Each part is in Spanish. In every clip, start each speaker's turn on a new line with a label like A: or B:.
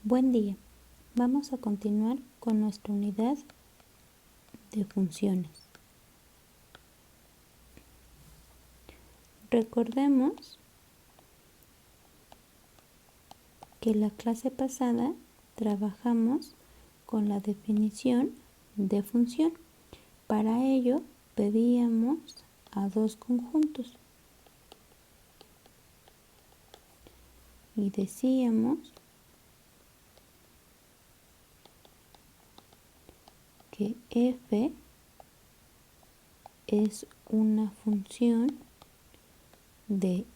A: Buen día. Vamos a continuar con nuestra unidad de funciones. Recordemos que la clase pasada trabajamos con la definición de función. Para ello pedíamos a dos conjuntos y decíamos que f es una función de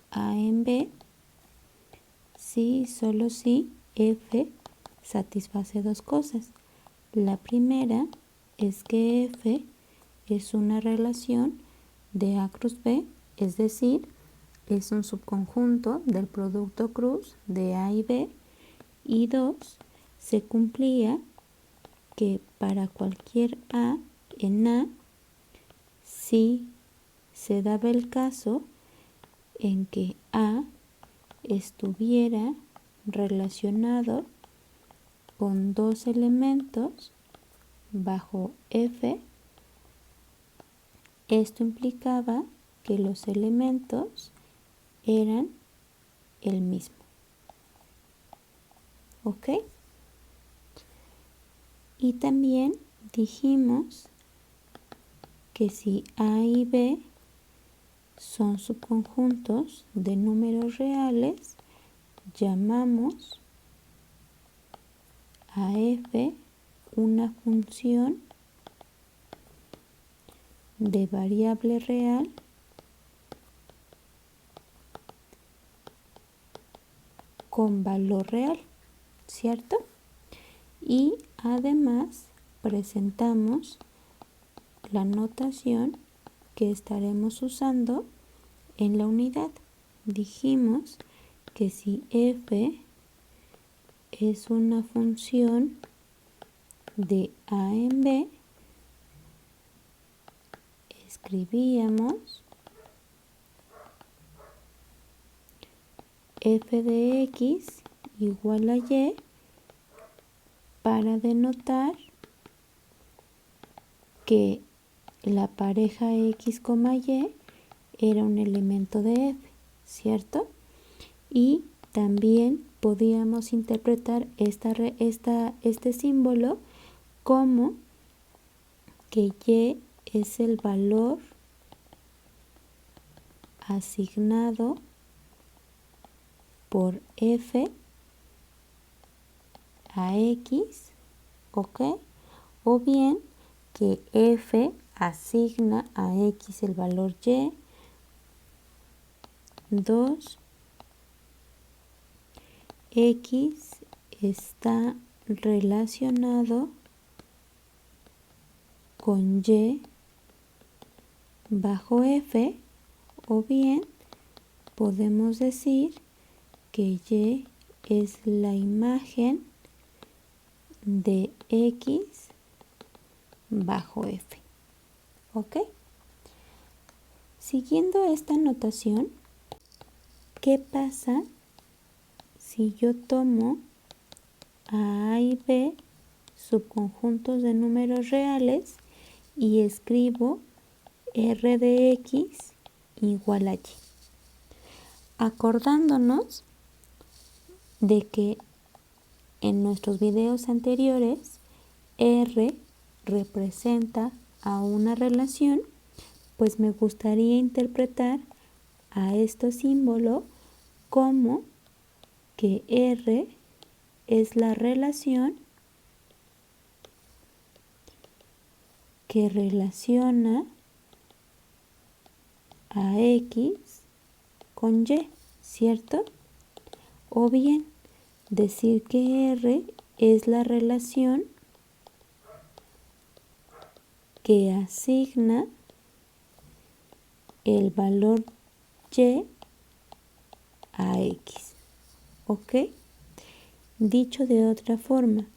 A: a en b si y solo si f satisface dos cosas. La primera es que f es una relación de A cruz B, es decir, es un subconjunto del producto cruz de A y B. Y dos, se cumplía que para cualquier A en A, si se daba el caso en que A estuviera relacionado con dos elementos bajo F, esto implicaba que los elementos eran el mismo. ¿Ok? Y también dijimos que si A y B son subconjuntos de números reales, llamamos a f una función de variable real con valor real, ¿cierto? Y además presentamos la notación que estaremos usando en la unidad. Dijimos que si f es una función de A en B, escribíamos f de x igual a y para denotar que la pareja x, y era un elemento de f, ¿cierto? Y también podíamos interpretar este símbolo como que y es el valor asignado por f a x, ¿ok? O bien que f asigna a x el valor y. 2. X está relacionado con y bajo f, o bien podemos decir que y es la imagen de x bajo f. ¿Ok? Siguiendo esta notación, ¿qué pasa si yo tomo a y b subconjuntos de números reales y escribo r de x igual a y? Acordándonos de que en nuestros videos anteriores r representa a una relación, pues me gustaría interpretar a este símbolo como que r es la relación que relaciona a x con y, ¿cierto? O bien decir que r es la relación que asigna el valor y a x, ¿ok? Dicho de otra forma,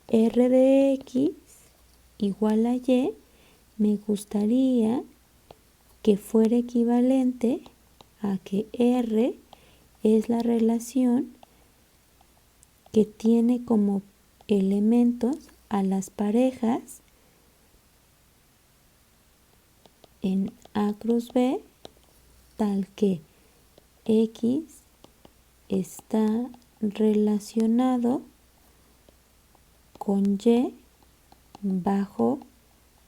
A: r de x igual a y, me gustaría que fuera equivalente a que r es la relación que tiene como elementos a las parejas en A cruz B, tal que X está relacionado con Y bajo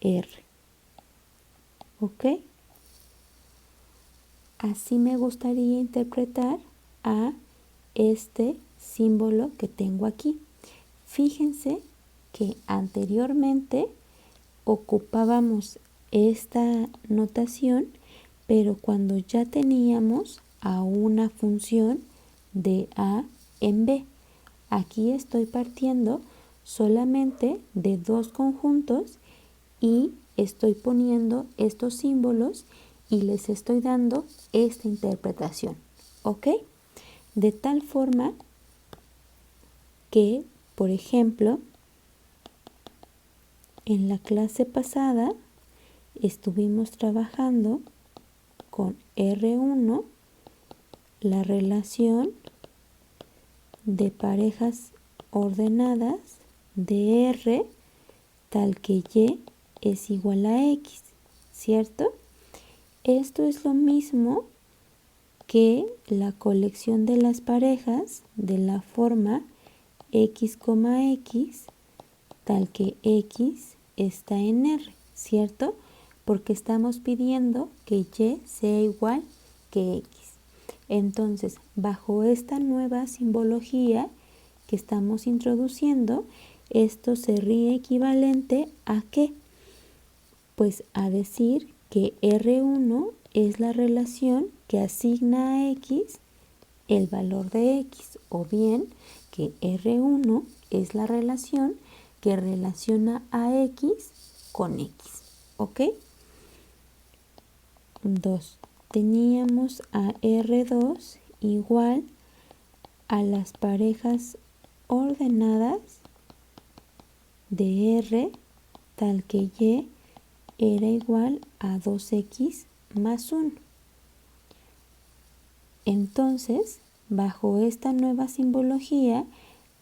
A: R. ¿Ok? Así me gustaría interpretar a este símbolo que tengo aquí. Fíjense que anteriormente ocupábamos esta notación, pero cuando ya teníamos a una función de A en B. Aquí estoy partiendo solamente de dos conjuntos y estoy poniendo estos símbolos y les estoy dando esta interpretación, ¿ok? De tal forma que, por ejemplo, en la clase pasada estuvimos trabajando con R1 la relación de parejas ordenadas de R tal que Y es igual a X, ¿cierto? Esto es lo mismo que la colección de las parejas de la forma X, X, tal que X está en R, ¿cierto? Porque estamos pidiendo que Y sea igual que X. Entonces, bajo esta nueva simbología que estamos introduciendo, esto sería equivalente ¿a qué? Pues a decir que R1 es la relación que asigna a X el valor de X, o bien que R1 es la relación que relaciona a X con X, ¿ok? 2. Teníamos a R2 igual a las parejas ordenadas de R tal que Y era igual a 2X más 1. Entonces, bajo esta nueva simbología,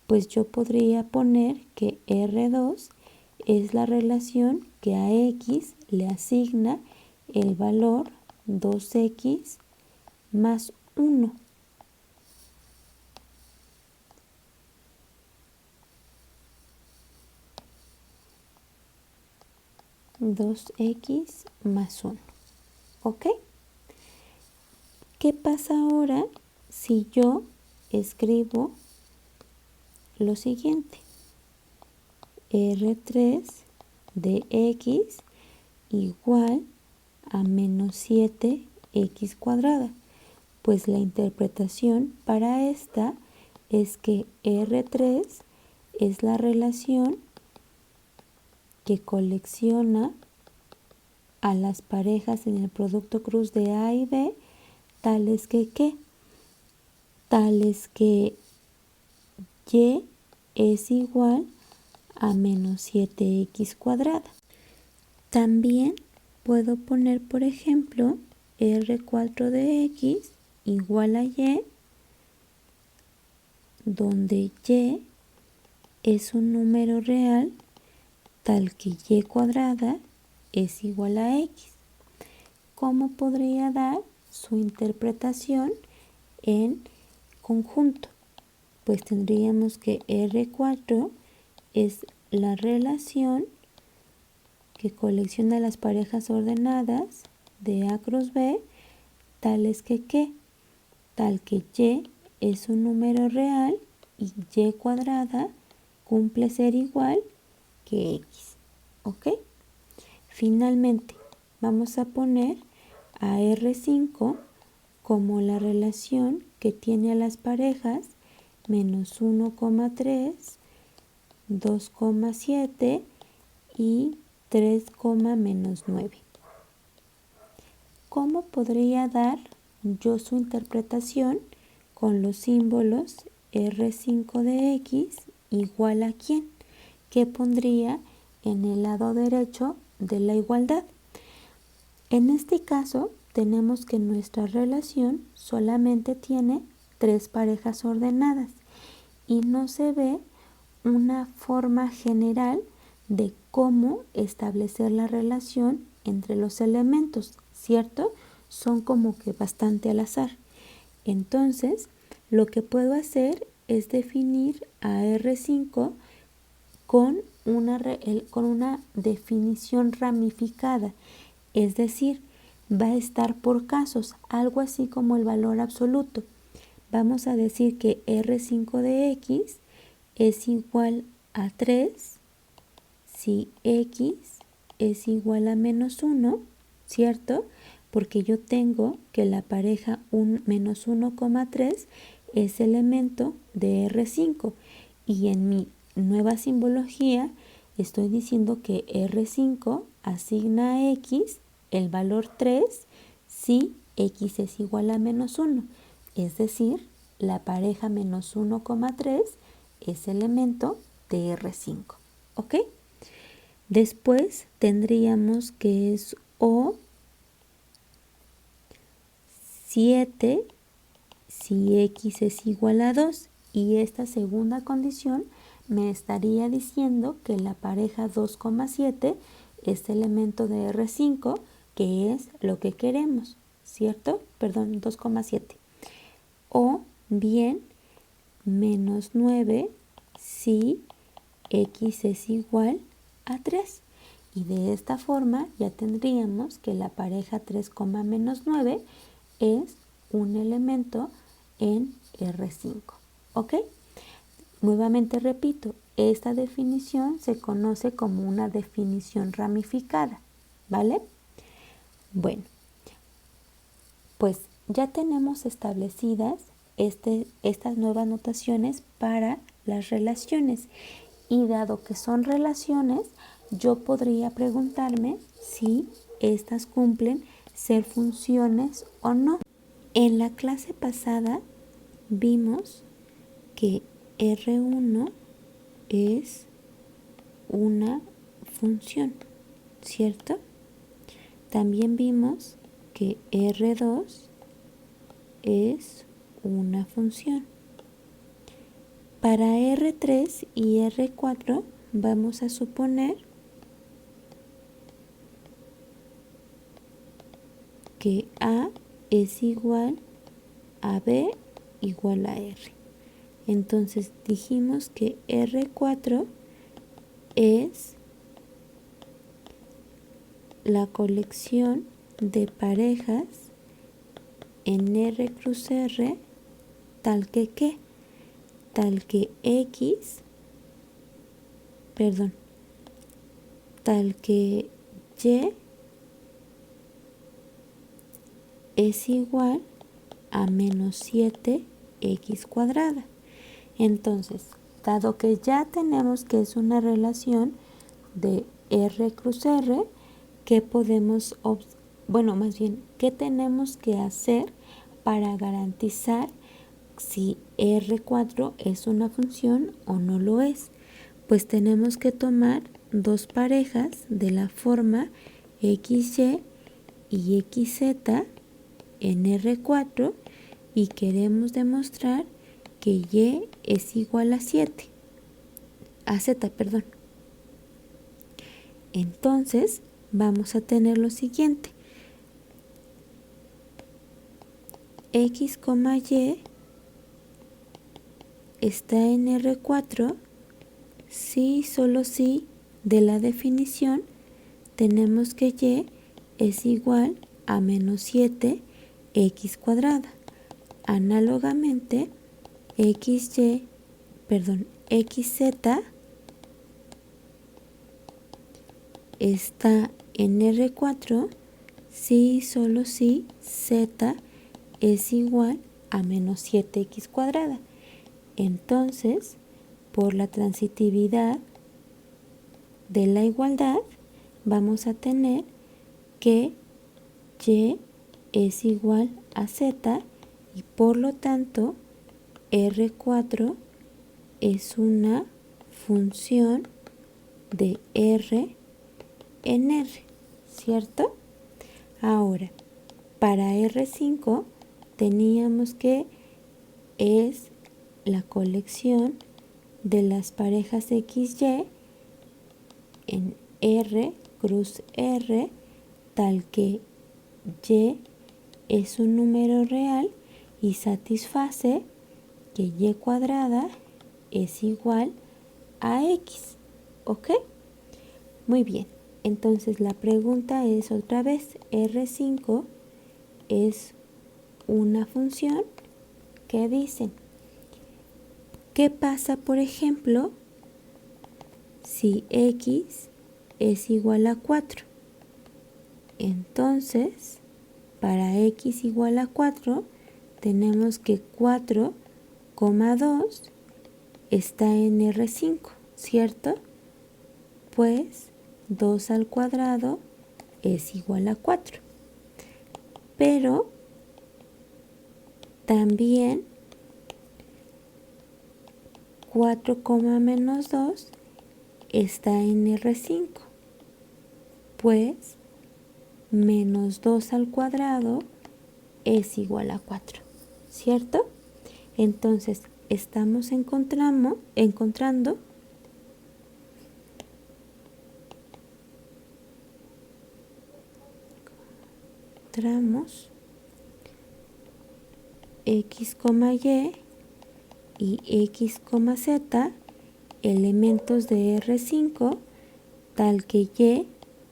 A: pues yo podría poner que R2 es la relación que a X le asigna el valor 2X más 1. Dos X más 1. ¿Ok? ¿Qué pasa ahora si yo escribo lo siguiente? R3 de X igual a menos 7X cuadrada. Pues la interpretación para esta es que R3 es la relación que colecciona a las parejas en el producto cruz de A y B, tales que ¿qué? Tales que Y es igual a menos 7X cuadrada. También puedo poner, por ejemplo, R4 de X igual a Y, donde Y es un número real tal que Y cuadrada es igual a X. ¿Cómo podría dar su interpretación en conjunto? Pues tendríamos que R4 es la relación que colecciona las parejas ordenadas de A cruz B, tales que ¿qué? Tal que Y es un número real y Y cuadrada cumple ser igual que X. ¿Ok? Finalmente, vamos a poner a R5 como la relación que tiene a las parejas menos 1,3, 2,7 y 3, menos 9. ¿Cómo podría dar yo su interpretación con los símbolos R5 de X igual a quién? ¿Qué pondría en el lado derecho de la igualdad? En este caso, tenemos que nuestra relación solamente tiene tres parejas ordenadas y no se ve una forma general de cómo establecer la relación entre los elementos, ¿cierto? Son como que bastante al azar. Entonces, lo que puedo hacer es definir a R5 con una definición ramificada, es decir, va a estar por casos, algo así como el valor absoluto. Vamos a decir que R5 de X es igual a 3 si X es igual a menos 1, ¿cierto? Porque yo tengo que la pareja menos 1,3 es elemento de R5 y en mi nueva simbología estoy diciendo que R5 asigna a X el valor 3 si X es igual a menos 1, es decir, la pareja menos 1,3 es elemento de R5, ¿ok? Después tendríamos que es O 7 si X es igual a 2 y esta segunda condición me estaría diciendo que la pareja 2,7 es elemento de R5, que es lo que queremos, ¿cierto? Perdón, 2,7. O bien menos 9 si X es igual a 3. Y de esta forma ya tendríamos que la pareja 3, menos 9 es un elemento en R5. ¿Ok? Nuevamente repito, esta definición se conoce como una definición ramificada. ¿Vale? Bueno, pues ya tenemos establecidas estas nuevas notaciones para las relaciones. Y dado que son relaciones, yo podría preguntarme si estas cumplen ser funciones o no. En la clase pasada vimos que R1 es una función, ¿cierto? También vimos que R2 es una función. Para R3 y R4 vamos a suponer que A es igual a B igual a R. Entonces dijimos que R4 es la colección de parejas en R cruz R tal que Y es igual a menos 7x cuadrada. Entonces, dado que ya tenemos que es una relación de R cruz R, ¿qué podemos, qué tenemos que hacer para garantizar si R4 es una función o no lo es? Pues tenemos que tomar dos parejas de la forma XY y XZ en R4 y queremos demostrar que Y es igual a 7, a Z, perdón. Entonces vamos a tener lo siguiente. X, Y está en R4 si, solo si de la definición tenemos que Y es igual a menos 7x cuadrada. Análogamente, XZ está en R4 si, solo si Z es igual a menos 7x cuadrada. Entonces, por la transitividad de la igualdad, vamos a tener que Y es igual a Z y por lo tanto R4 es una función de R en R, ¿cierto? Ahora, para R5 teníamos que es la colección de las parejas XY en R cruz R, tal que Y es un número real y satisface que Y cuadrada es igual a X. ¿Ok? Muy bien. Entonces la pregunta es otra vez, R5 es una función que dicen, ¿qué pasa, por ejemplo, si X es igual a 4? Entonces, para X igual a 4, tenemos que 4,2 está en R5, ¿cierto? Pues 2 al cuadrado es igual a 4. Pero también 4, menos 2 está en R5. Pues menos 2 al cuadrado es igual a 4, ¿cierto? Entonces estamos encontrando X, Y X, Z elementos de R5 tal que Y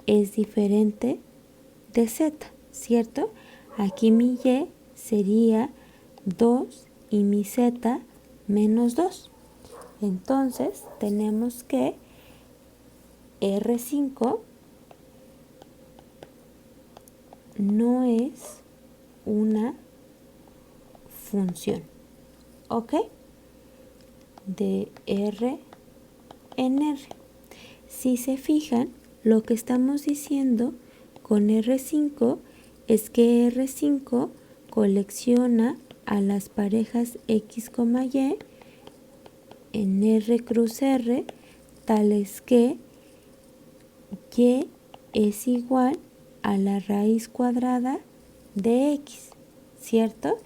A: es diferente de Z, ¿cierto? Aquí mi Y sería 2 y mi Z menos 2. Entonces tenemos que R5 no es una función, ¿ok? De R en R. Si se fijan, lo que estamos diciendo con R5 es que R5 colecciona a las parejas X, Y en R cruz R, tales que Y es igual a la raíz cuadrada de X, ¿cierto?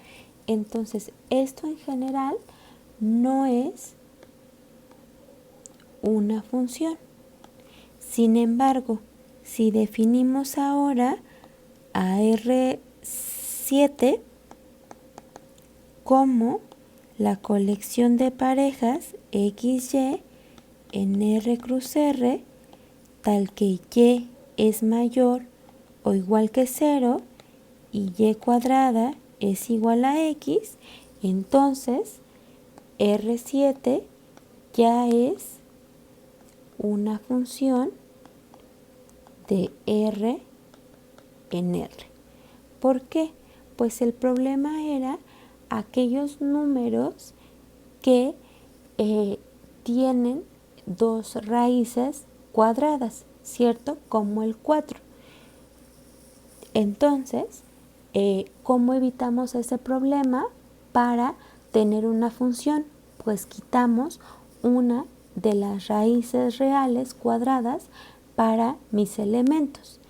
A: Entonces, esto en general no es una función. Sin embargo, si definimos ahora a R7 como la colección de parejas XY en R cruz R, tal que Y es mayor o igual que 0 y Y cuadrada es igual a X, entonces R7 ya es una función de R en R. ¿Por qué? Pues el problema era aquellos números que tienen dos raíces cuadradas, ¿cierto? Como el 4. Entonces, ¿cómo evitamos ese problema para tener una función? Pues quitamos una de las raíces reales cuadradas para mis elementos.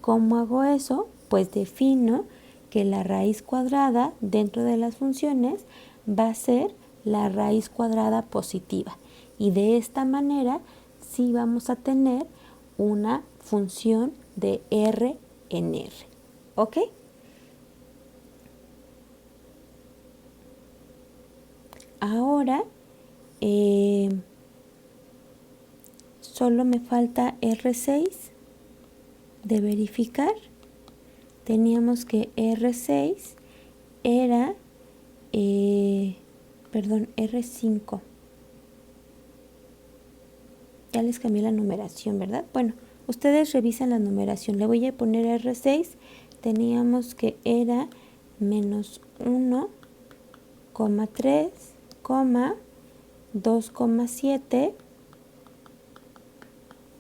A: ¿Cómo hago eso? Pues defino que la raíz cuadrada dentro de las funciones va a ser la raíz cuadrada positiva. Y de esta manera sí vamos a tener una función de R en R. ¿Ok? Ahora solo me falta R6 de verificar. Teníamos que R6 era, R5. Ya les cambié la numeración, ¿verdad? Bueno, ustedes revisen la numeración. Le voy a poner R6. Teníamos que era menos 1,3, 2,7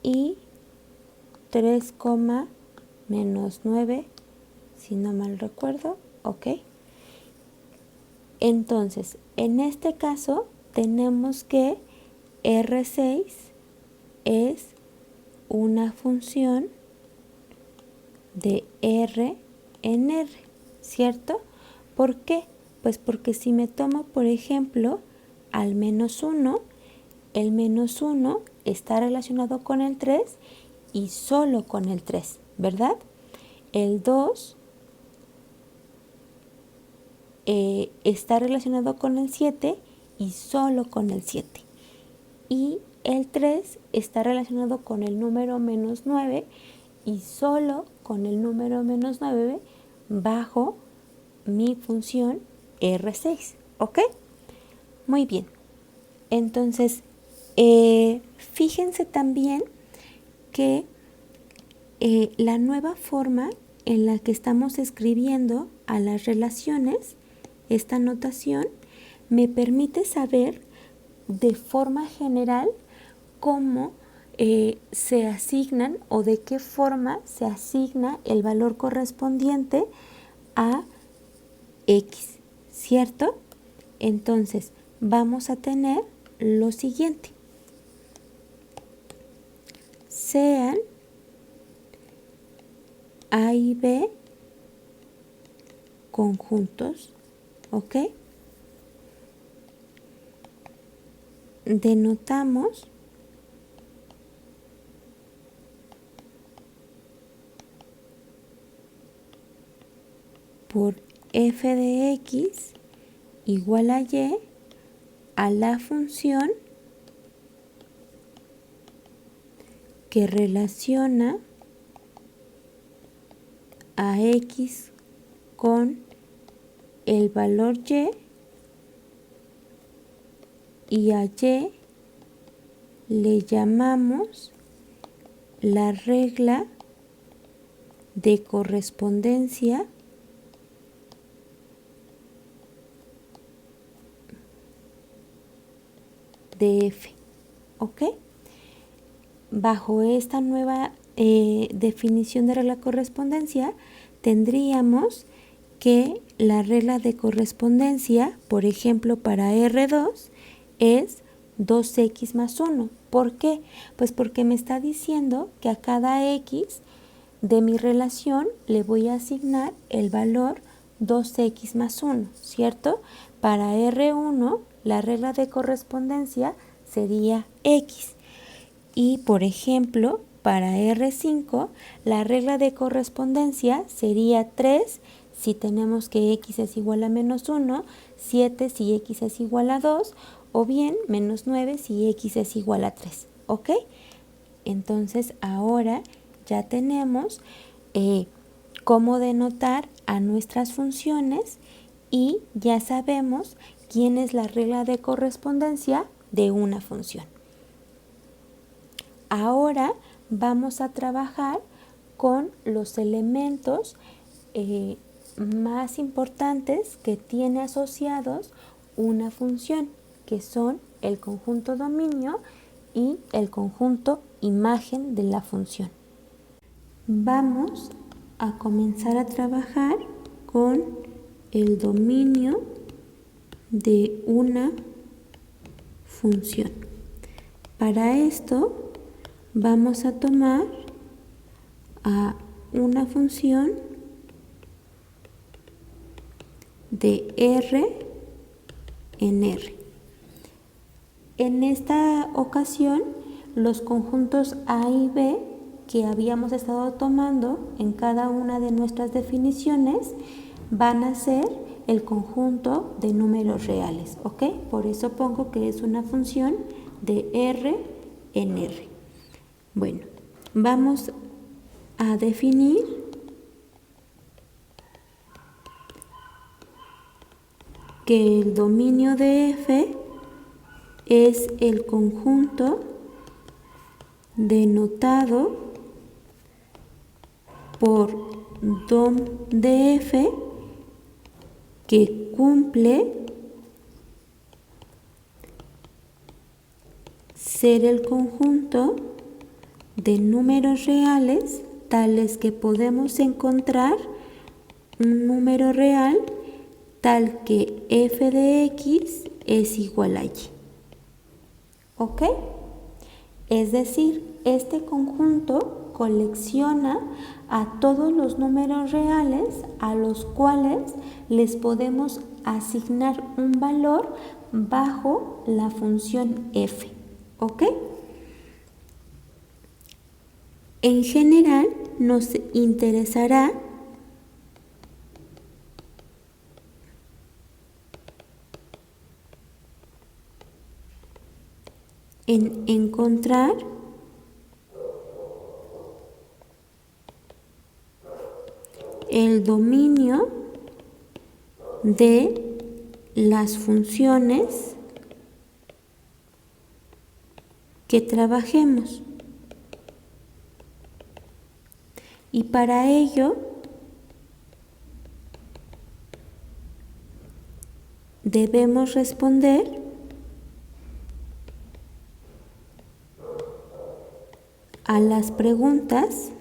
A: y 3, menos 9, si no mal recuerdo, ¿ok? Entonces, en este caso tenemos que R6 es una función de R en R, ¿cierto? ¿Por qué? Pues porque si me tomo, por ejemplo, al -1, el -1 está relacionado con el 3 y solo con el 3, ¿verdad? El 2 está relacionado con el 7 y solo con el 7. Y el 3 está relacionado con el número -9 y solo con el número -9 bajo mi función R6, ¿ok? Muy bien. Entonces, fíjense también que la nueva forma en la que estamos escribiendo a las relaciones, esta notación, me permite saber de forma general cómo se asignan o de qué forma se asigna el valor correspondiente a X, ¿cierto? Entonces, vamos a tener lo siguiente. Sean A y B conjuntos, ¿ok? Denotamos por f de x igual a y a la función que relaciona a x con el valor y a y le llamamos la regla de correspondencia de f, ¿ok? Bajo esta nueva definición de regla de correspondencia, tendríamos que la regla de correspondencia, por ejemplo, para R2, es 2x más 1. ¿Por qué? Pues porque me está diciendo que a cada x de mi relación le voy a asignar el valor 2x más 1, ¿cierto? Para R1, la regla de correspondencia sería x. Y, por ejemplo, para R5, la regla de correspondencia sería 3 si tenemos que x es igual a -1, 7 si x es igual a 2, o bien -9 si x es igual a 3, ¿ok? Entonces, ahora ya tenemos cómo denotar a nuestras funciones y ya sabemos quién es la regla de correspondencia de una función. Ahora vamos a trabajar con los elementos más importantes que tiene asociados una función, que son el conjunto dominio y el conjunto imagen de la función. Vamos a comenzar a trabajar con el dominio de una función. Para esto vamos a tomar a una función de R en R. En esta ocasión, los conjuntos A y B que habíamos estado tomando en cada una de nuestras definiciones van a ser el conjunto de números reales, ¿ok? Por eso pongo que es una función de R en R. Bueno, vamos a definir que el dominio de F es el conjunto denotado por dom de F que cumple ser el conjunto de números reales tales que podemos encontrar un número real tal que f de x es igual a y. ¿Ok? Es decir, este conjunto colecciona a todos los números reales a los cuales les podemos asignar un valor bajo la función f, ¿ok? En general nos interesará en encontrar el dominio de las funciones que trabajemos. Y para ello debemos responder a las preguntas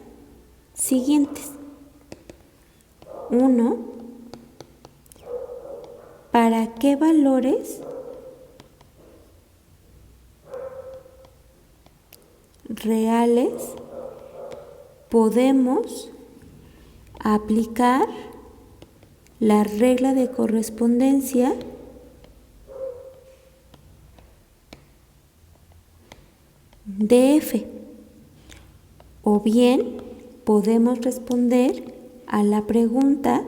A: siguientes. 1. ¿Para qué valores reales podemos aplicar la regla de correspondencia de f? O bien podemos responder a la pregunta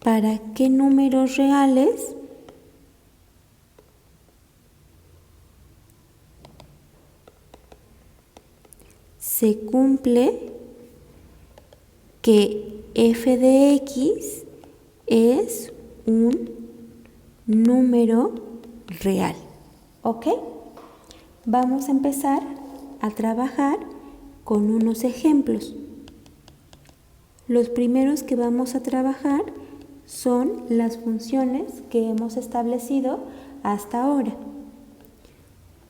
A: ¿para qué números reales se cumple que f de x es un número real? ¿Ok? Vamos a empezar a trabajar con unos ejemplos. Los primeros que vamos a trabajar son las funciones que hemos establecido hasta ahora.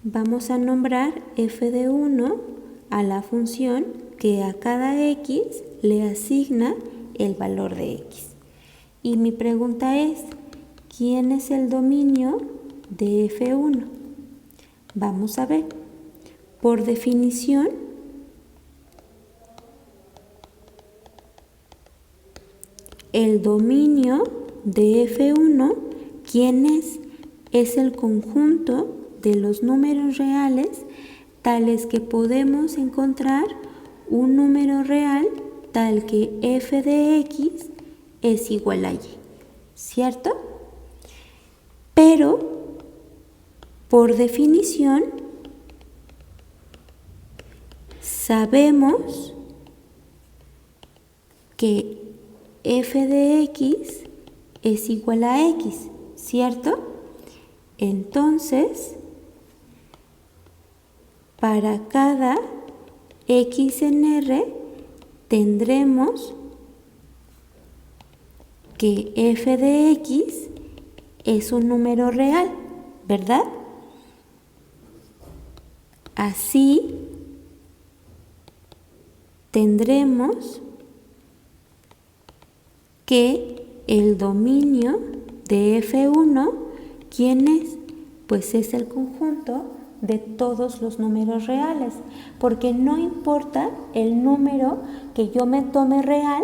A: Vamos a nombrar f de 1 a la función que a cada x le asigna el valor de x. Y mi pregunta es, ¿quién es el dominio de f1? Vamos a ver. Por definición, el dominio de f1, ¿quién es? Es el conjunto de los números reales tales que podemos encontrar un número real tal que f de x es igual a y, ¿cierto? Pero, por definición, sabemos que f de x es igual a x, ¿cierto? Entonces, para cada x en R tendremos que f de x es un número real, ¿verdad? Así tendremos que el dominio de f1, ¿quién es? Pues es el conjunto de todos los números reales, porque no importa el número que yo me tome real,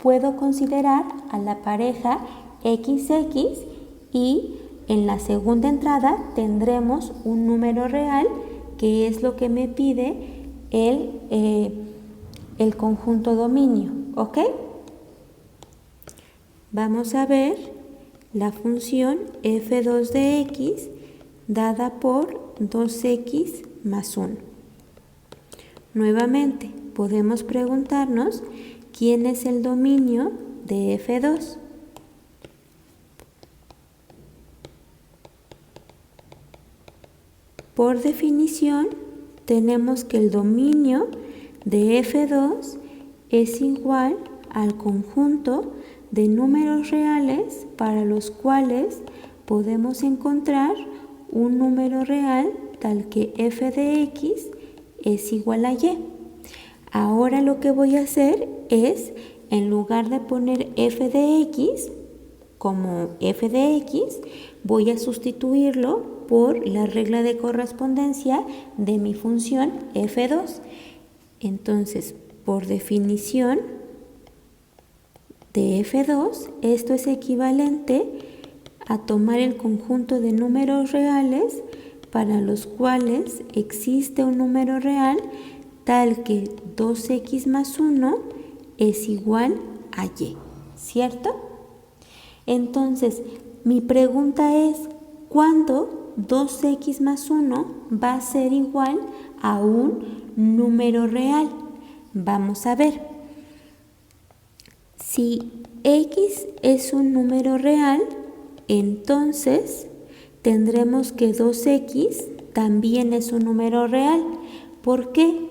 A: puedo considerar a la pareja XX y en la segunda entrada tendremos un número real que es lo que me pide el conjunto dominio, ¿ok? Vamos a ver la función f2 de x dada por 2x más 1. Nuevamente, podemos preguntarnos quién es el dominio de f2. Por definición, tenemos que el dominio de f2 es igual al conjunto de números reales para los cuales podemos encontrar un número real tal que f de x es igual a y. Ahora lo que voy a hacer es, en lugar de poner f de x como f de x, voy a sustituirlo por la regla de correspondencia de mi función f2. Entonces, por definición, de F2, esto es equivalente a tomar el conjunto de números reales para los cuales existe un número real tal que 2x más 1 es igual a y, ¿cierto? Entonces, mi pregunta es, ¿cuándo 2x más 1 va a ser igual a un número real? Vamos a ver. Si x es un número real, entonces tendremos que 2x también es un número real. ¿Por qué?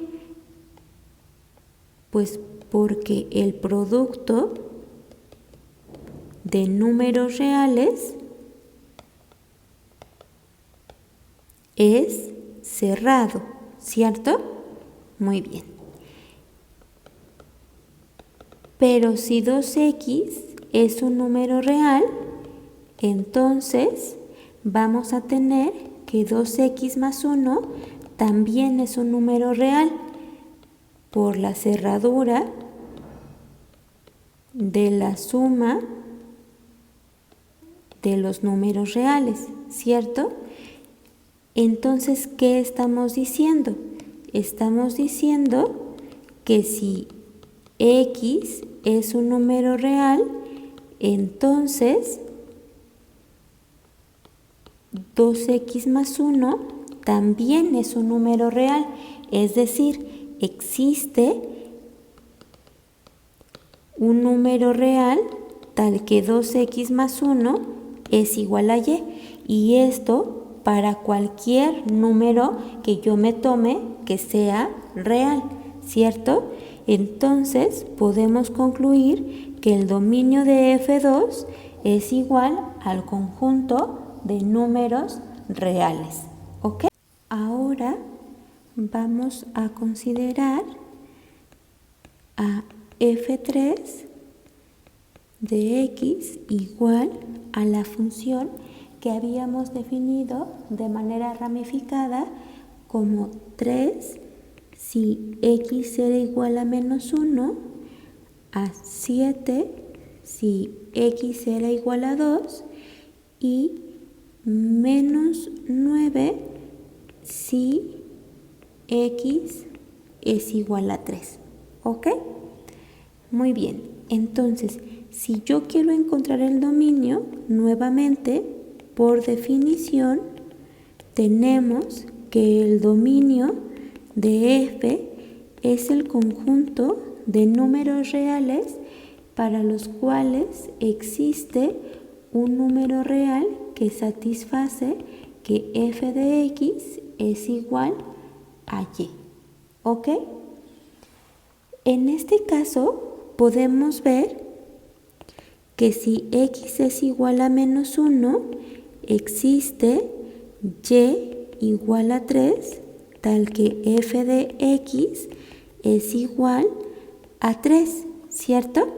A: Pues porque el producto de números reales es cerrado, ¿cierto? Muy bien. Pero si 2x es un número real, entonces vamos a tener que 2x más 1 también es un número real por la cerradura de la suma de los números reales, ¿cierto? Entonces, ¿qué estamos diciendo? Estamos diciendo que si x es un número real, entonces 2x más 1 también es un número real, es decir, existe un número real tal que 2x más 1 es igual a y esto para cualquier número que yo me tome que sea real, ¿cierto? Entonces podemos concluir que el dominio de F2 es igual al conjunto de números reales, ¿ok? Ahora vamos a considerar a F3 de x igual a la función que habíamos definido de manera ramificada como 3 si x era igual a menos 1, a 7 si x era igual a 2 y menos 9 si x es igual a 3, ¿ok? Muy bien, entonces, si yo quiero encontrar el dominio, nuevamente, por definición, tenemos que el dominio de F es el conjunto de números reales para los cuales existe un número real que satisface que f de x es igual a y, ¿ok? En este caso podemos ver que si x es igual a menos 1, existe y igual a 3, tal que f de x es igual a 3, ¿cierto?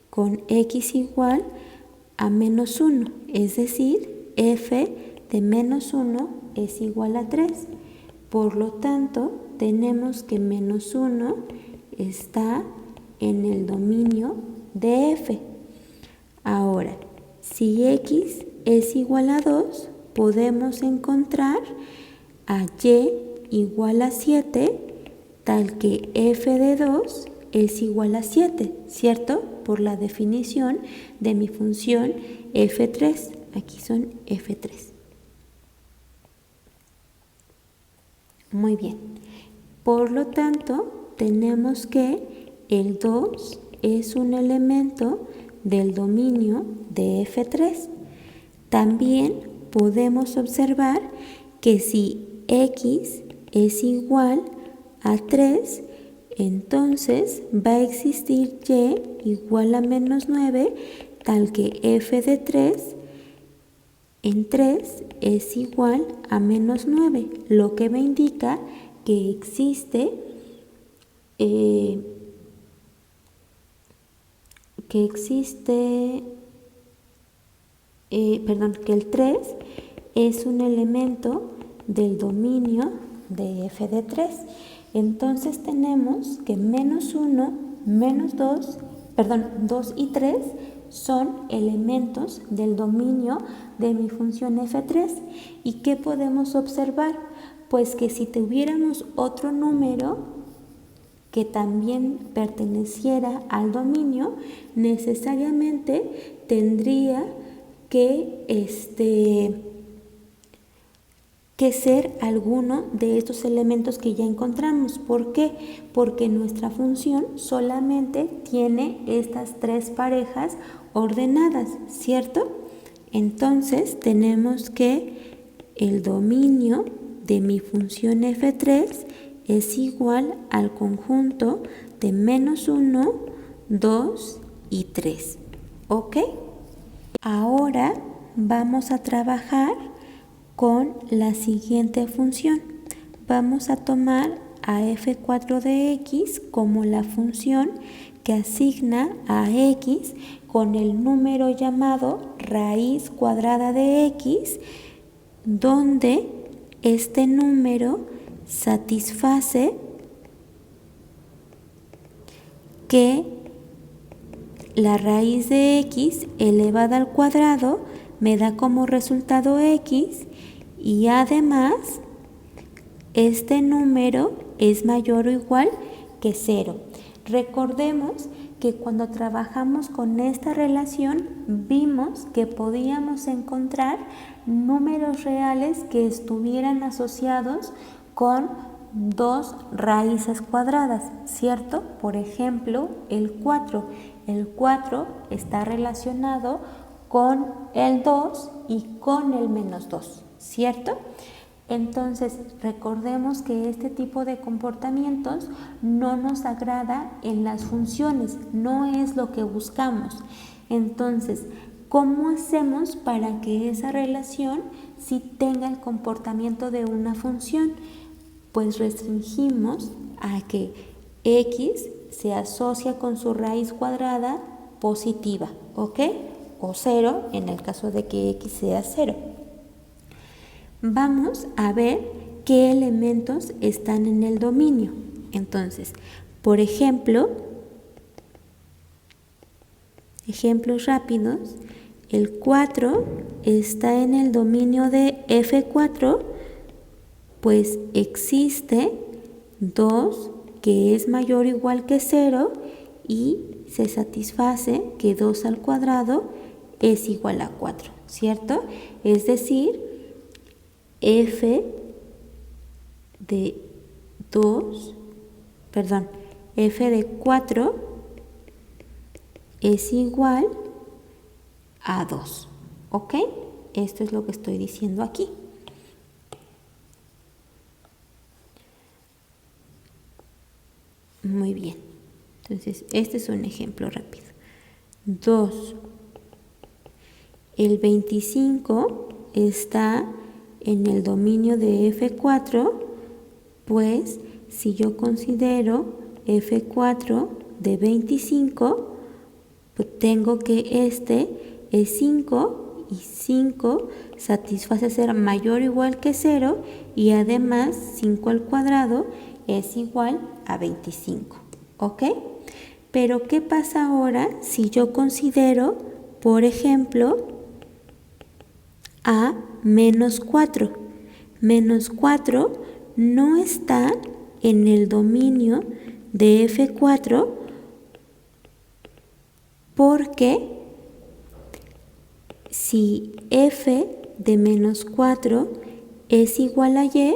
A: Con x igual a menos 1, es decir, f de menos 1 es igual a 3. Por lo tanto, tenemos que menos 1 está en el dominio de f. Ahora, si x es igual a 2, podemos encontrar a y igual a 7, tal que f de 2 es igual a 7, ¿cierto? Por la definición de mi función f3. Aquí son f3. Muy bien. Por lo tanto, tenemos que el 2 es un elemento del dominio de f3. También podemos observar que si x es igual a 3, entonces va a existir y igual a menos 9, tal que f de 3 en 3 es igual a menos 9, lo que me indica que existe que el 3 es un elemento del dominio de f de 3. Entonces tenemos que menos 1, menos 2 2 y 3 son elementos del dominio de mi función f3. ¿Y qué podemos observar? Pues que si tuviéramos otro número que también perteneciera al dominio, necesariamente tendría que ser alguno de estos elementos que ya encontramos. ¿Por qué? Porque nuestra función solamente tiene estas tres parejas ordenadas, ¿cierto? Entonces tenemos que el dominio de mi función f3 es igual al conjunto de -1, 2 y 3. ¿Ok? Ahora vamos a trabajar con la siguiente función. Vamos a tomar a f4 de x como la función que asigna a x con el número llamado raíz cuadrada de x, donde este número satisface que la raíz de x elevada al cuadrado me da como resultado x, y además este número es mayor o igual que 0. Recordemos que cuando trabajamos con esta relación vimos que podíamos encontrar números reales que estuvieran asociados con dos raíces cuadradas, ¿cierto? Por ejemplo, el 4. El 4 está relacionado con el 2 y con el -2, ¿cierto? Entonces, recordemos que este tipo de comportamientos no nos agrada en las funciones, no es lo que buscamos. Entonces, ¿cómo hacemos para que esa relación sí tenga el comportamiento de una función? Pues restringimos a que x se asocia con su raíz cuadrada positiva, ¿ok? O 0 en el caso de que x sea 0. Vamos a ver qué elementos están en el dominio. Entonces, por ejemplo, ejemplos rápidos, el 4 está en el dominio de f4, pues existe 2 que es mayor o igual que 0 y se satisface que 2 al cuadrado es igual a 4, ¿cierto? Es decir, f de 4 es igual a 2, ¿ok? Esto es lo que estoy diciendo aquí. Muy bien. Entonces, este es un ejemplo rápido. 2. El 25 está en el dominio de f4, pues si yo considero f4 de 25, pues tengo que este es 5 y 5 satisface ser mayor o igual que 0 y además 5 al cuadrado es igual a 25, ¿ok? Pero ¿qué pasa ahora si yo considero, por ejemplo, a -4? -4 no está en el dominio de f4 porque si f de -4 es igual a y,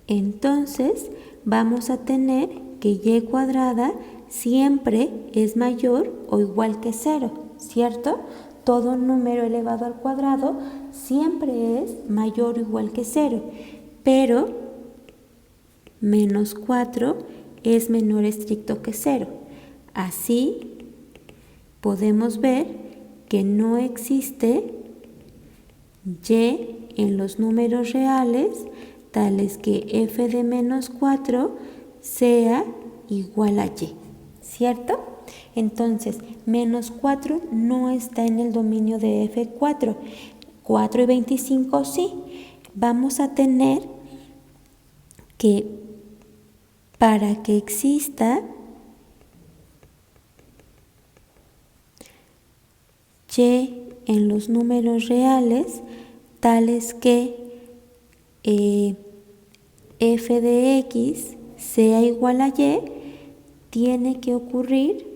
A: entonces vamos a tener que y cuadrada siempre es mayor o igual que 0, ¿cierto? Todo número elevado al cuadrado siempre es mayor o igual que 0, pero -4 es menor estricto que 0. Así podemos ver que no existe y en los números reales tales que f de -4 sea igual a y, ¿cierto? Entonces, -4 no está en el dominio de f4. 4 y 25 sí. Vamos a tener que para que exista y en los números reales tales que f de x sea igual a y, tiene que ocurrir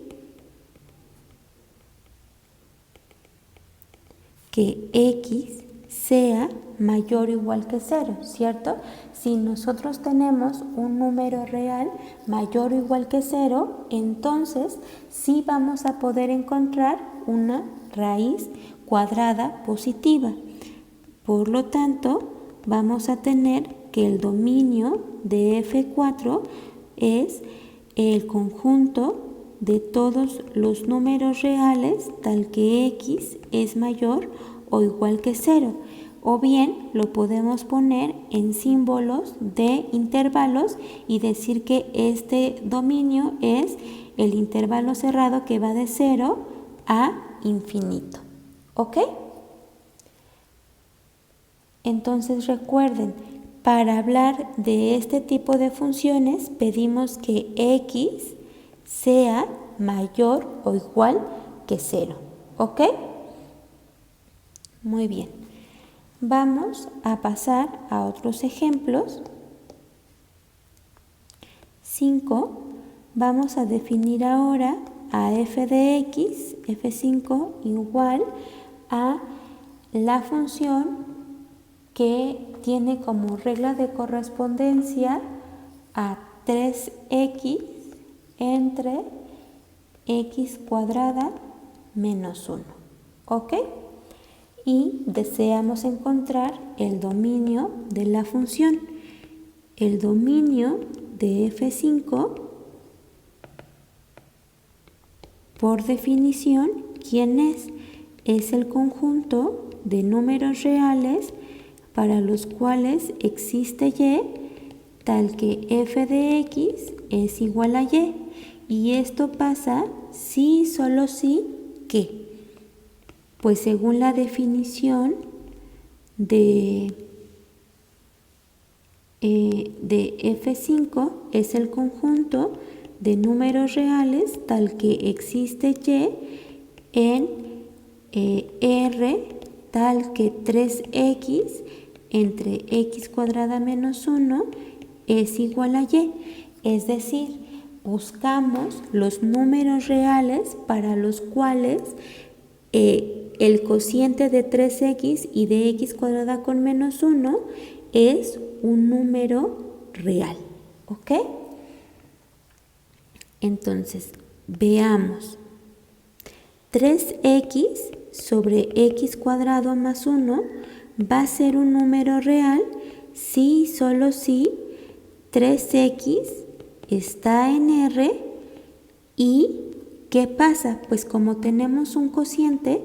A: que x sea mayor o igual que 0, ¿cierto? Si nosotros tenemos un número real mayor o igual que 0, entonces sí vamos a poder encontrar una raíz cuadrada positiva. Por lo tanto, vamos a tener que el dominio de F4 es el conjunto de todos los números reales tal que x es mayor o igual que 0. O bien lo podemos poner en símbolos de intervalos y decir que este dominio es el intervalo cerrado que va de 0 a infinito. ¿Ok? Entonces recuerden, para hablar de este tipo de funciones pedimos que x sea mayor o igual que 0. ¿Ok? Muy bien. Vamos a pasar a otros ejemplos. 5. Vamos a definir ahora a f de x, f5 igual a la función que tiene como regla de correspondencia a 3x entre x cuadrada menos 1. ¿Ok? Y deseamos encontrar el dominio de la función. El dominio de f5, por definición, ¿quién es? Es el conjunto de números reales para los cuales existe y tal que f de x es igual a y. Y esto pasa si y solo si que. Pues según la definición de F5 es el conjunto de números reales tal que existe y en R tal que 3x entre x cuadrada menos 1 es igual a y. Es decir, buscamos los números reales para los cuales el cociente de 3x y de x cuadrada con menos 1 es un número real. ¿Ok? Entonces, veamos. 3x sobre x cuadrado más 1 va a ser un número real si y solo si 3x está en R y ¿qué pasa? Pues como tenemos un cociente,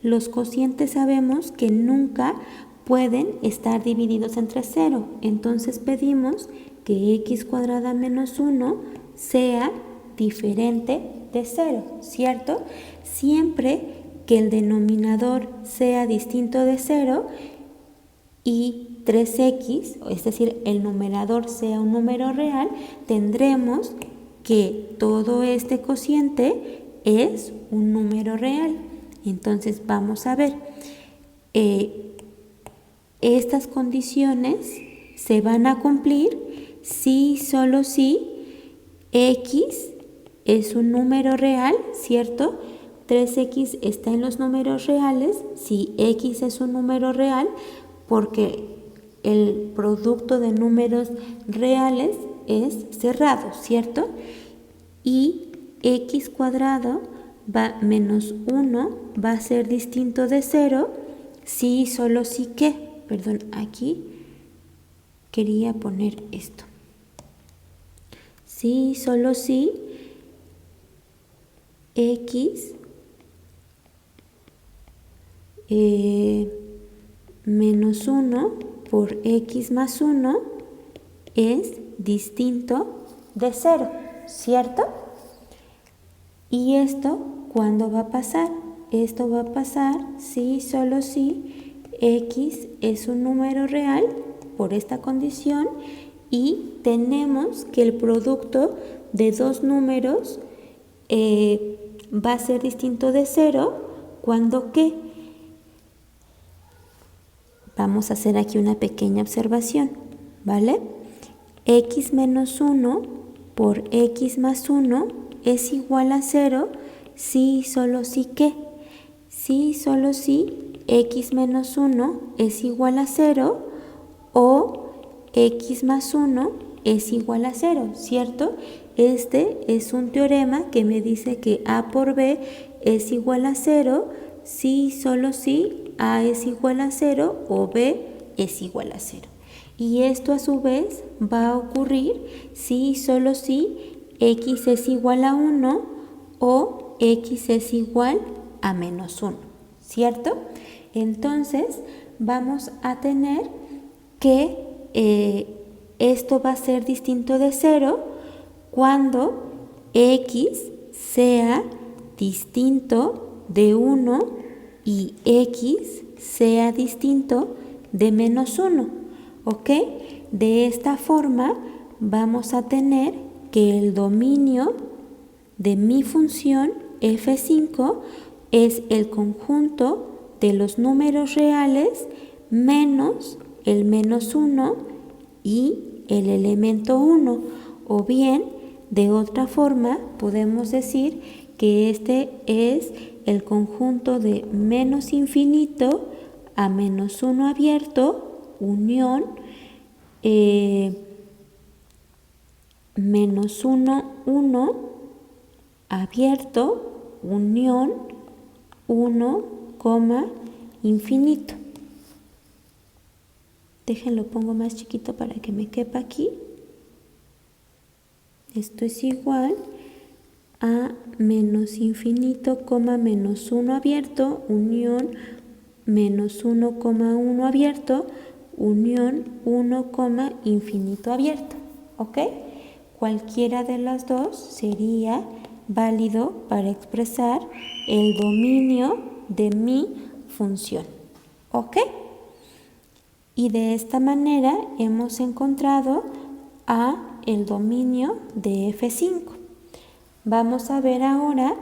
A: los cocientes sabemos que nunca pueden estar divididos entre 0. Entonces pedimos que x cuadrada menos 1 sea diferente de 0, ¿cierto? Siempre que el denominador sea distinto de 0 y 3x, es decir, el numerador sea un número real, tendremos que todo este cociente es un número real. Entonces vamos a ver, estas condiciones se van a cumplir si y solo si x es un número real, ¿cierto? 3x está en los números reales si x es un número real, porque el producto de números reales es cerrado, ¿cierto? Y x cuadrado va menos 1 va a ser distinto de 0 si y solo si que, perdón, aquí quería poner esto. Si y solo si x menos 1 por x más 1 es distinto de 0, ¿cierto? ¿Y esto cuándo va a pasar? Esto va a pasar si y solo si x es un número real por esta condición y tenemos que el producto de dos números va a ser distinto de 0 ¿Cuándo qué? Vamos a hacer aquí una pequeña observación, ¿vale? X menos 1 por X más 1 es igual a 0 si y solo si ¿qué? Si y solo si X menos 1 es igual a 0 o X más 1 es igual a 0, ¿cierto? Este es un teorema que me dice que A por B es igual a 0 si y solo si A es igual a 0 o B es igual a 0. Y esto a su vez va a ocurrir si y solo si X es igual a 1 o X es igual a menos 1, ¿cierto? Entonces vamos a tener que esto va a ser distinto de 0 cuando X sea distinto de 1 y X sea distinto de menos 1, ¿ok? De esta forma vamos a tener que el dominio de mi función f5 es el conjunto de los números reales menos el menos 1 y el elemento 1, o bien de otra forma podemos decir que este es el conjunto de menos infinito a menos 1 abierto unión menos 1, 1 abierto unión 1, infinito. Déjenlo, pongo más chiquito para que me quepa aquí. Esto es igual a menos infinito, menos 1 abierto, unión menos 1, 1 abierto, unión 1, infinito abierto. ¿Ok? Cualquiera de las dos sería válido para expresar el dominio de mi función. ¿Ok? Y de esta manera hemos encontrado el dominio de f5. Vamos a ver ahora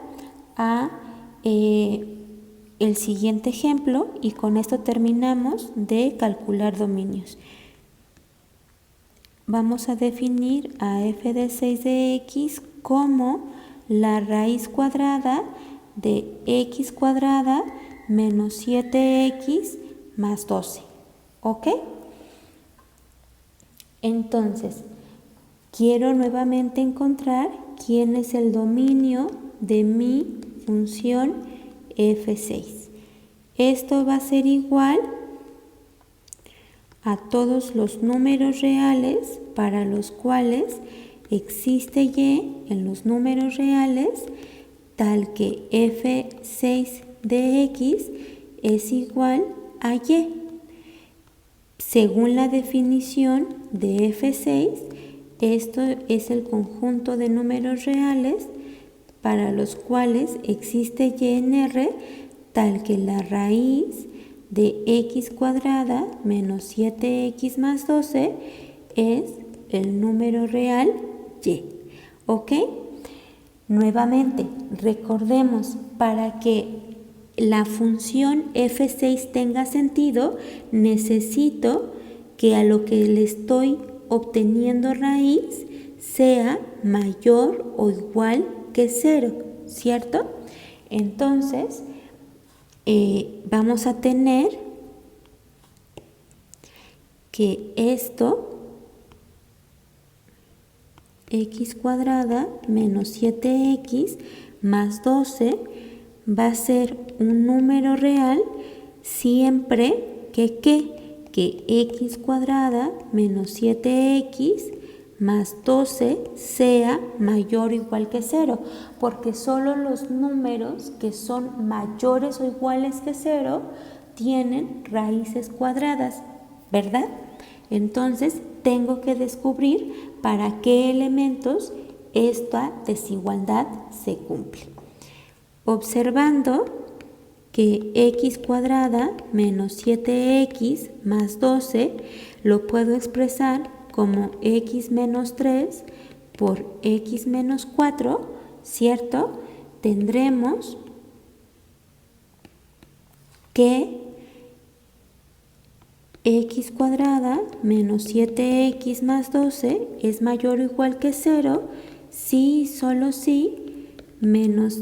A: el siguiente ejemplo y con esto terminamos de calcular dominios. Vamos a definir a f de 6 de x como la raíz cuadrada de x cuadrada menos 7x más 12. ¿Ok? Entonces, quiero nuevamente encontrar quién es el dominio de mi función f6. Esto va a ser igual a todos los números reales para los cuales existe y en los números reales, tal que f6 de x es igual a y. Según la definición de f6, esto es el conjunto de números reales para los cuales existe y en R, tal que la raíz de x cuadrada menos 7x más 12 es el número real y. ¿Ok? Nuevamente, recordemos, para que la función f6 tenga sentido, necesito que a lo que le estoy obteniendo raíz sea mayor o igual que 0, ¿cierto? Entonces, vamos a tener que esto, x cuadrada menos 7x más 12, va a ser un número real siempre que x cuadrada menos 7x más 12 sea mayor o igual que 0, porque solo los números que son mayores o iguales que 0 tienen raíces cuadradas, ¿verdad? Entonces tengo que descubrir para qué elementos esta desigualdad se cumple. Observando que x cuadrada menos 7x más 12 lo puedo expresar como x menos 3 por x menos 4, ¿cierto? Tendremos que x cuadrada menos 7x más 12 es mayor o igual que 0 si y solo si menos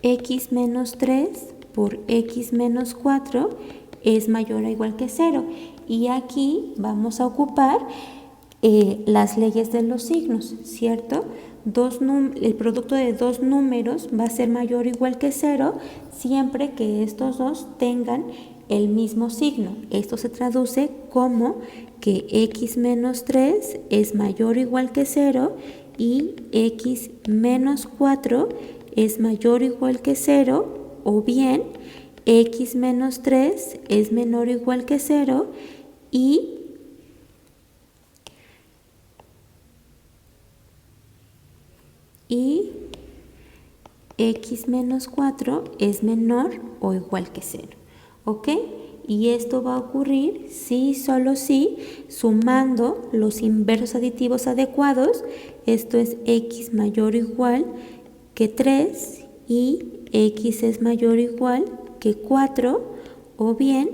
A: x menos 3 por x menos 4 es mayor o igual que 0. Y aquí vamos a ocupar las leyes de los signos, ¿cierto? El producto de dos números va a ser mayor o igual que 0 siempre que estos dos tengan el mismo signo. Esto se traduce como que x menos 3 es mayor o igual que 0 y x menos 4 es mayor o igual que 0, o bien x menos 3 es menor o igual que 0 y x menos 4 es menor o igual que 0. ¿Ok? Y esto va a ocurrir si y solo si sumando los inversos aditivos adecuados, esto es x mayor o igual que 3 y x es mayor o igual que 4, o bien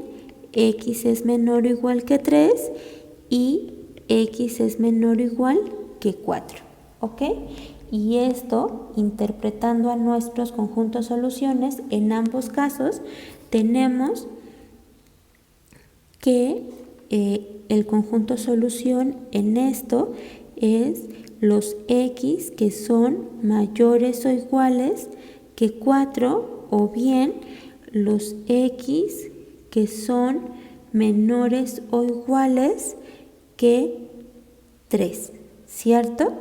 A: x es menor o igual que 3 y x es menor o igual que 4. ¿Ok? Y esto, interpretando a nuestros conjuntos soluciones, en ambos casos tenemos que el conjunto solución en esto es los x que son mayores o iguales que 4, o bien los x que son menores o iguales que 3, ¿cierto?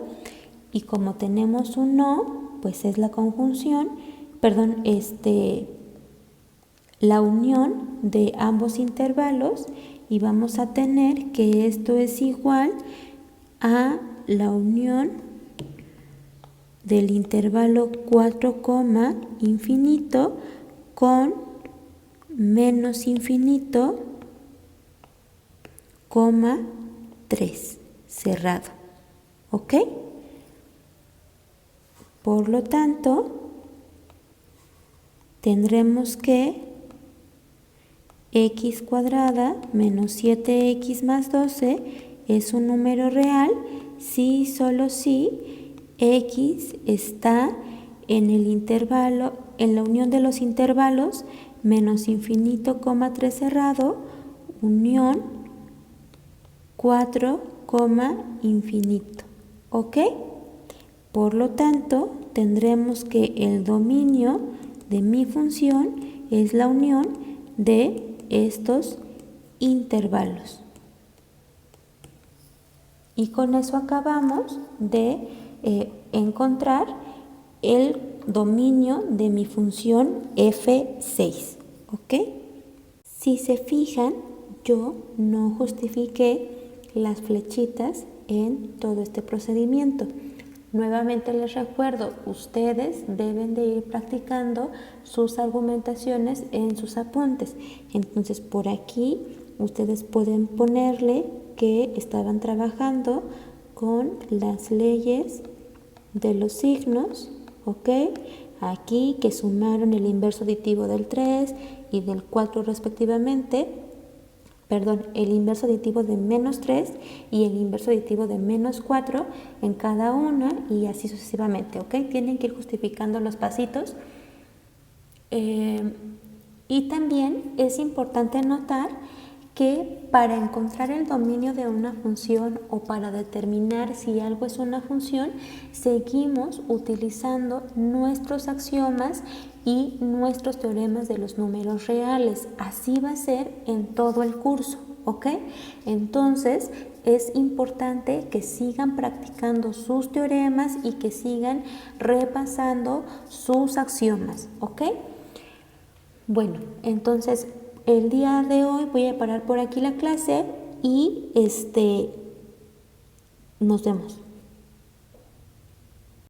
A: Y como tenemos un no, pues es la conjunción, la unión de ambos intervalos, y vamos a tener que esto es igual a la unión del intervalo 4, infinito con menos infinito, 3, cerrado. ¿Ok? Por lo tanto, tendremos que x cuadrada menos 7x más 12 es un número real si y solo si x está en el intervalo, en la unión de los intervalos menos infinito, 3 cerrado, unión 4, infinito. ¿Ok? Por lo tanto, tendremos que el dominio de mi función es la unión de estos intervalos. Y con eso acabamos de encontrar el dominio de mi función f6. ¿Ok? Si se fijan, yo no justifiqué las flechitas en todo este procedimiento. Nuevamente les recuerdo, ustedes deben de ir practicando sus argumentaciones en sus apuntes. Entonces, por aquí ustedes pueden ponerle que estaban trabajando con las leyes de los signos, ¿ok? Aquí que sumaron el inverso aditivo del 3 y del 4 respectivamente. El inverso aditivo de menos 3 y el inverso aditivo de menos 4 en cada una, y así sucesivamente, ¿ok? Tienen que ir justificando los pasitos. Y también es importante notar que para encontrar el dominio de una función o para determinar si algo es una función, seguimos utilizando nuestros axiomas y nuestros teoremas de los números reales. Así va a ser en todo el curso, ¿ok? Entonces, es importante que sigan practicando sus teoremas y que sigan repasando sus axiomas, ¿ok? Bueno, entonces el día de hoy voy a parar por aquí la clase y nos vemos.